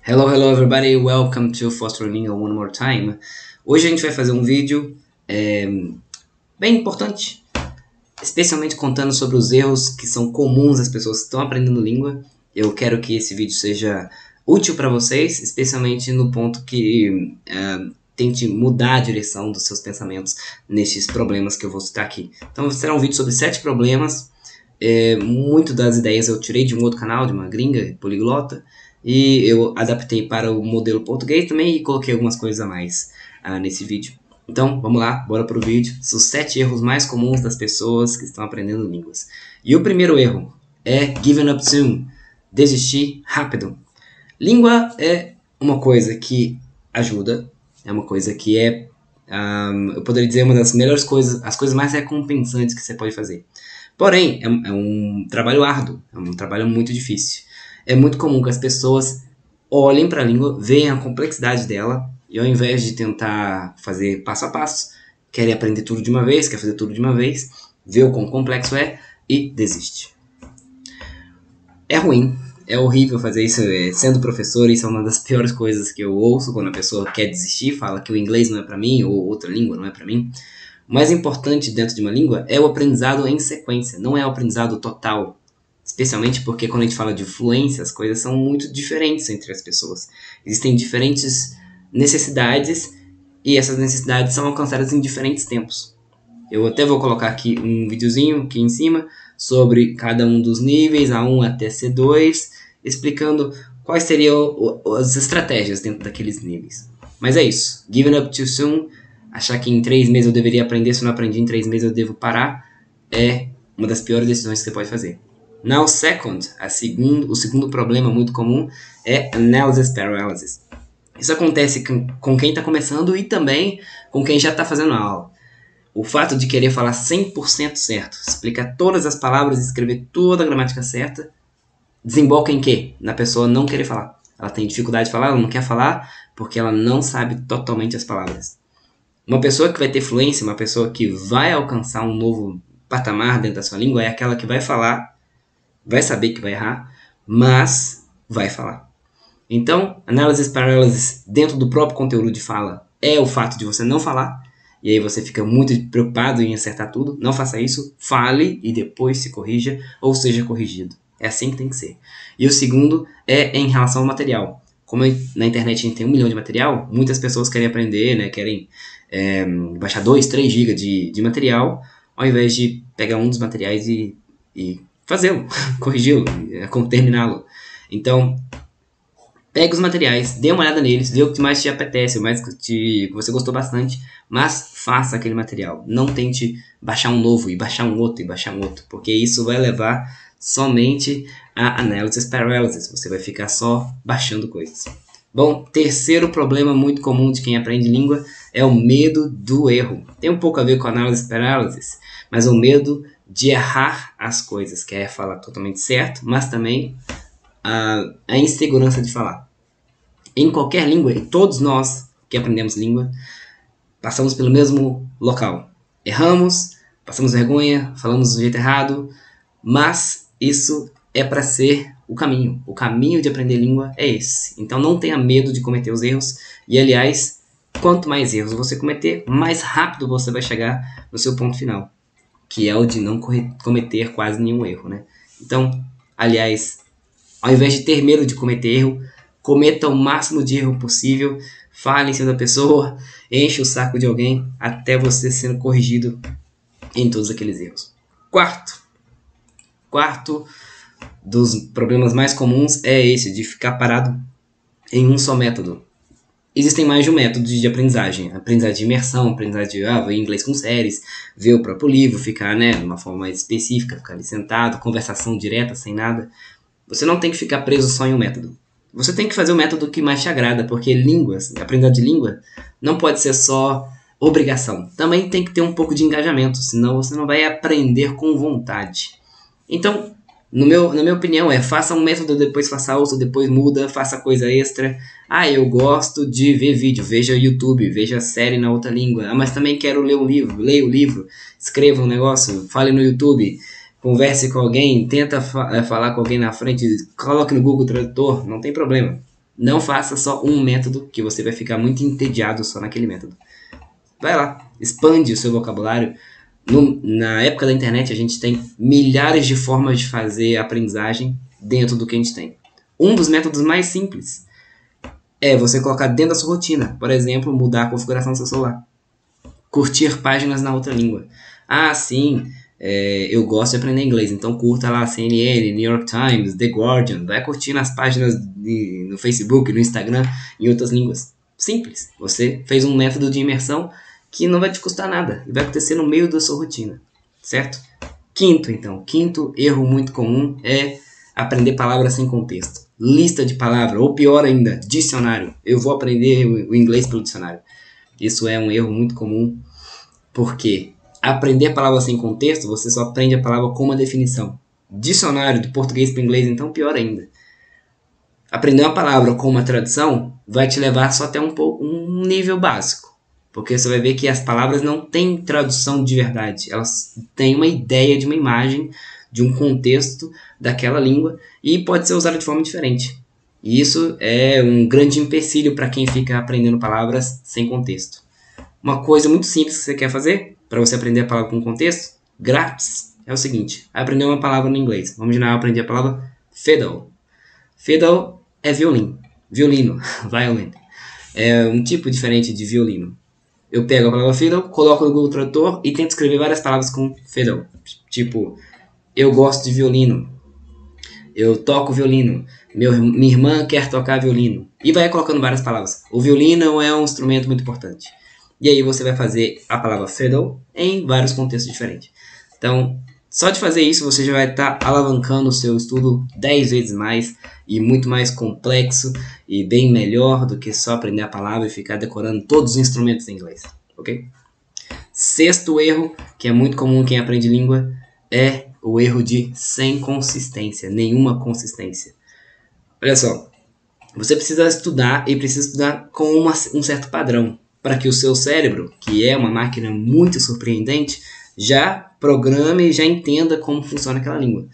Hello, hello everybody, welcome to Fostering Lingo one more time. Hoje a gente vai fazer um vídeo bem importante, especialmente contando sobre os erros que são comuns às pessoas que estão aprendendo língua. Eu quero que esse vídeo seja útil para vocês, especialmente no ponto que tente mudar a direção dos seus pensamentos nesses problemas que eu vou citar aqui. Então será um vídeo sobre 7 problemas. Muito das ideias eu tirei de um outro canal, de uma gringa poliglota, e eu adaptei para o modelo português também e coloquei algumas coisas a mais nesse vídeo. Então, vamos lá, bora pro vídeo. São os 7 erros mais comuns das pessoas que estão aprendendo línguas. E o primeiro erro é giving up soon, desistir rápido. Língua é uma coisa que ajuda, é uma coisa que eu poderia dizer, uma das melhores coisas, as coisas mais recompensantes que você pode fazer. Porém, é um trabalho árduo, é um trabalho muito difícil. É muito comum que as pessoas olhem para a língua, vejam a complexidade dela, e ao invés de tentar fazer passo a passo, querem aprender tudo de uma vez, quer fazer tudo de uma vez, vê o quão complexo é e desiste. É ruim, é horrível fazer isso. Sendo professor, isso é uma das piores coisas que eu ouço quando a pessoa quer desistir, fala que o inglês não é para mim, ou outra língua não é para mim. O mais importante dentro de uma língua é o aprendizado em sequência, não é o aprendizado total. Especialmente porque quando a gente fala de fluência, as coisas são muito diferentes entre as pessoas. Existem diferentes necessidades e essas necessidades são alcançadas em diferentes tempos. Eu até vou colocar aqui um videozinho aqui em cima sobre cada um dos níveis, A1 até C2, explicando quais seriam as estratégias dentro daqueles níveis. Mas é isso. Giving up too soon, achar que em 3 meses eu deveria aprender, se eu não aprendi em 3 meses eu devo parar, é uma das piores decisões que você pode fazer. Now, o segundo problema muito comum é analysis paralysis. Isso acontece com quem está começando e também com quem já está fazendo a aula. O fato de querer falar 100% certo, explicar todas as palavras, escrever toda a gramática certa, desemboca em quê? Na pessoa não querer falar. Ela tem dificuldade de falar, ela não quer falar porque ela não sabe totalmente as palavras. Uma pessoa que vai ter fluência, uma pessoa que vai alcançar um novo patamar dentro da sua língua é aquela que vai falar, vai saber que vai errar, mas vai falar. Então, analysis paralysis dentro do próprio conteúdo de fala é o fato de você não falar, e aí você fica muito preocupado em acertar tudo. Não faça isso, fale e depois se corrija ou seja corrigido. É assim que tem que ser. E o segundo é em relação ao material. Como na internet a gente tem 1 milhão de material, muitas pessoas querem aprender, né, querem baixar 2, 3 GB de material, ao invés de pegar um dos materiais e fazê-lo, corrigi-lo, terminá-lo. Então, pegue os materiais, dê uma olhada neles, vê o que mais te apetece, o mais que você gostou bastante, mas faça aquele material. Não tente baixar um novo e baixar um outro e baixar um outro, porque isso vai levar somente a analysis paralysis. Você vai ficar só baixando coisas. Bom, terceiro problema muito comum de quem aprende língua é o medo do erro. Tem um pouco a ver com a analysis paralysis, mas o medo de errar as coisas, que é falar totalmente certo, mas também a insegurança de falar. Em qualquer língua, e todos nós que aprendemos língua, passamos pelo mesmo local. Erramos, passamos vergonha, falamos do jeito errado, mas isso é para ser o caminho. O caminho de aprender língua é esse. Então não tenha medo de cometer os erros. E aliás, quanto mais erros você cometer, mais rápido você vai chegar no seu ponto final, que é o de não cometer quase nenhum erro, né? Então, aliás, ao invés de ter medo de cometer erro, cometa o máximo de erro possível, fale em cima da pessoa, enche o saco de alguém até você sendo corrigido em todos aqueles erros. Quarto dos problemas mais comuns é esse, de ficar parado em um só método. Existem mais de um método de aprendizagem. Aprendizagem de imersão, aprendizagem de ver inglês com séries, ver o próprio livro, ficar de uma forma mais específica, ficar ali sentado, conversação direta, sem nada. Você não tem que ficar preso só em um método. Você tem que fazer o método que mais te agrada, porque aprendizagem de língua, não pode ser só obrigação. Também tem que ter um pouco de engajamento, senão você não vai aprender com vontade. Então, na minha opinião, faça um método, depois faça outro, depois muda, faça coisa extra. Eu gosto de ver vídeo, veja YouTube, veja série na outra língua. Mas também quero ler um livro, leia o livro, escreva um negócio, fale no YouTube, converse com alguém, tenta falar com alguém na frente, coloque no Google Tradutor, não tem problema. Não faça só um método, que você vai ficar muito entediado só naquele método. Vai lá, expande o seu vocabulário. Na época da internet, a gente tem milhares de formas de fazer a aprendizagem dentro do que a gente tem. Um dos métodos mais simples é você colocar dentro da sua rotina. Por exemplo, mudar a configuração do seu celular. Curtir páginas na outra língua. Ah, sim, eu gosto de aprender inglês, então curta lá a CNN, New York Times, The Guardian. Vai curtindo as páginas no Facebook, no Instagram, em outras línguas. Simples. Você fez um método de imersão que não vai te custar nada e vai acontecer no meio da sua rotina, certo? Quinto erro muito comum é aprender palavras sem contexto. Lista de palavras, ou pior ainda, dicionário. Eu vou aprender o inglês pelo dicionário. Isso é um erro muito comum, porque aprender palavras sem contexto, você só aprende a palavra com uma definição. Dicionário do português para o inglês, então pior ainda. Aprender uma palavra com uma tradução vai te levar só até um nível básico. Porque você vai ver que as palavras não têm tradução de verdade. Elas têm uma ideia de uma imagem, de um contexto daquela língua e pode ser usada de forma diferente. E isso é um grande empecilho para quem fica aprendendo palavras sem contexto. Uma coisa muito simples que você quer fazer para você aprender a palavra com contexto, grátis, é o seguinte. Aprender uma palavra no inglês. Vamos imaginar eu aprendi a palavra fiddle. Fiddle é violino. Violin. É um tipo diferente de violino. Eu pego a palavra fiddle, coloco no Google Tradutor e tento escrever várias palavras com fiddle. Tipo, eu gosto de violino. Eu toco violino. Minha irmã quer tocar violino. E vai colocando várias palavras. O violino é um instrumento muito importante. E aí você vai fazer a palavra fiddle em vários contextos diferentes. Então, só de fazer isso você já vai estar alavancando o seu estudo 10 vezes mais e muito mais complexo e bem melhor do que só aprender a palavra e ficar decorando todos os instrumentos em inglês, ok? Sexto erro, que é muito comum em quem aprende língua, é o erro de sem consistência, nenhuma consistência. Olha só, você precisa estudar e precisa estudar com um certo padrão, para que o seu cérebro, que é uma máquina muito surpreendente, já programe e já entenda como funciona aquela língua.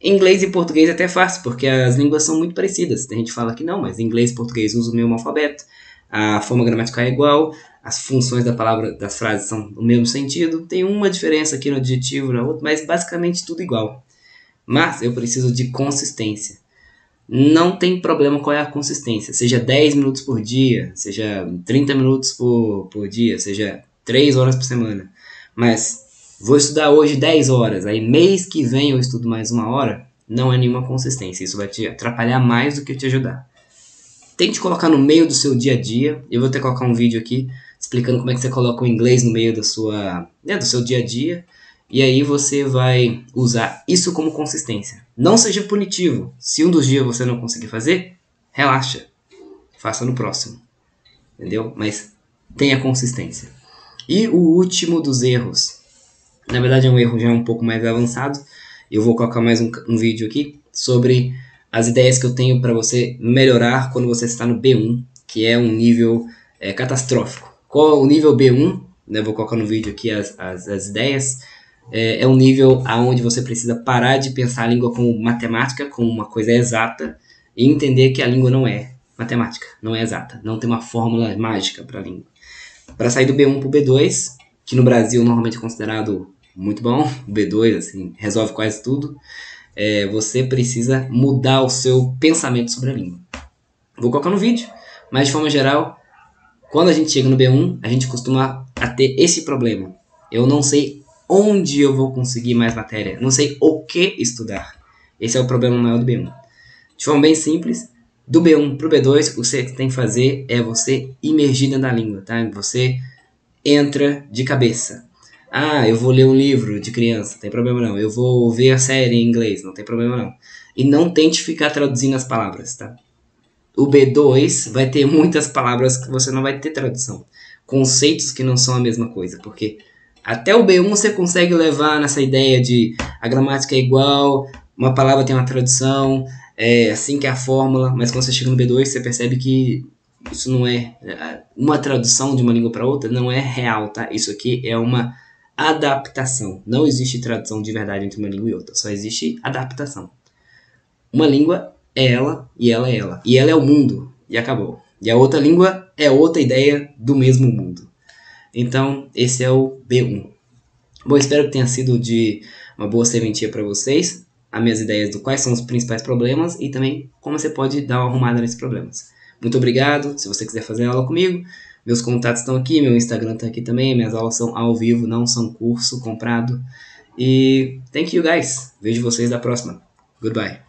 Inglês e português é até fácil, porque as línguas são muito parecidas. Tem gente que fala que não, mas inglês e português usam o mesmo alfabeto, a forma gramatical é igual, as funções da palavra, das frases são do mesmo sentido, tem uma diferença aqui no adjetivo, na outra, mas basicamente tudo igual. Mas eu preciso de consistência. Não tem problema qual é a consistência, seja 10 minutos por dia, seja 30 minutos por dia, seja 3 horas por semana. Mas vou estudar hoje 10 horas, aí mês que vem eu estudo mais 1 hora, não é nenhuma consistência. Isso vai te atrapalhar mais do que te ajudar. Tente colocar no meio do seu dia a dia. Eu vou até colocar um vídeo aqui explicando como é que você coloca o inglês no meio do seu dia a dia. E aí você vai usar isso como consistência. Não seja punitivo. Se um dos dias você não conseguir fazer, relaxa. Faça no próximo. Entendeu? Mas tenha consistência. E o último dos erros. Na verdade é um erro já um pouco mais avançado. Eu vou colocar mais um vídeo aqui sobre as ideias que eu tenho para você melhorar quando você está no B1, que é um nível catastrófico. Qual é o nível B1? Eu vou colocar no vídeo aqui as ideias. É um nível onde você precisa parar de pensar a língua como matemática, como uma coisa exata, e entender que a língua não é matemática, não é exata, não tem uma fórmula mágica para a língua. Para sair do B1 para o B2, que no Brasil normalmente é considerado muito bom, o B2 assim, resolve quase tudo, você precisa mudar o seu pensamento sobre a língua. Vou colocar no vídeo, mas de forma geral, quando a gente chega no B1, a gente costuma ter esse problema. Eu não sei onde eu vou conseguir mais matéria, não sei o que estudar. Esse é o problema maior do B1. De forma bem simples, do B1 para o B2, o que você tem que fazer é você imergir dentro da língua, tá? Você entra de cabeça. Ah, eu vou ler um livro de criança, não tem problema não. Eu vou ver a série em inglês, não tem problema não. E não tente ficar traduzindo as palavras, tá? O B2 vai ter muitas palavras que você não vai ter tradução. Conceitos que não são a mesma coisa, porque até o B1 você consegue levar nessa ideia de a gramática é igual, uma palavra tem uma tradução, assim que é a fórmula, mas quando você chega no B2 você percebe que isso não é uma tradução de uma língua para outra, não é real, tá? Isso aqui é uma adaptação. Não existe tradução de verdade entre uma língua e outra, só existe adaptação. Uma língua é ela e ela é ela. E ela é o mundo. e acabou. E a outra língua é outra ideia do mesmo mundo. Então, esse é o B1. Bom, espero que tenha sido de uma boa serventia para vocês, as minhas ideias do quais são os principais problemas e também como você pode dar uma arrumada nesses problemas. Muito obrigado. Se você quiser fazer aula comigo, meus contatos estão aqui, meu Instagram está aqui também, minhas aulas são ao vivo, não são curso comprado. E thank you guys. Vejo vocês da próxima. Goodbye.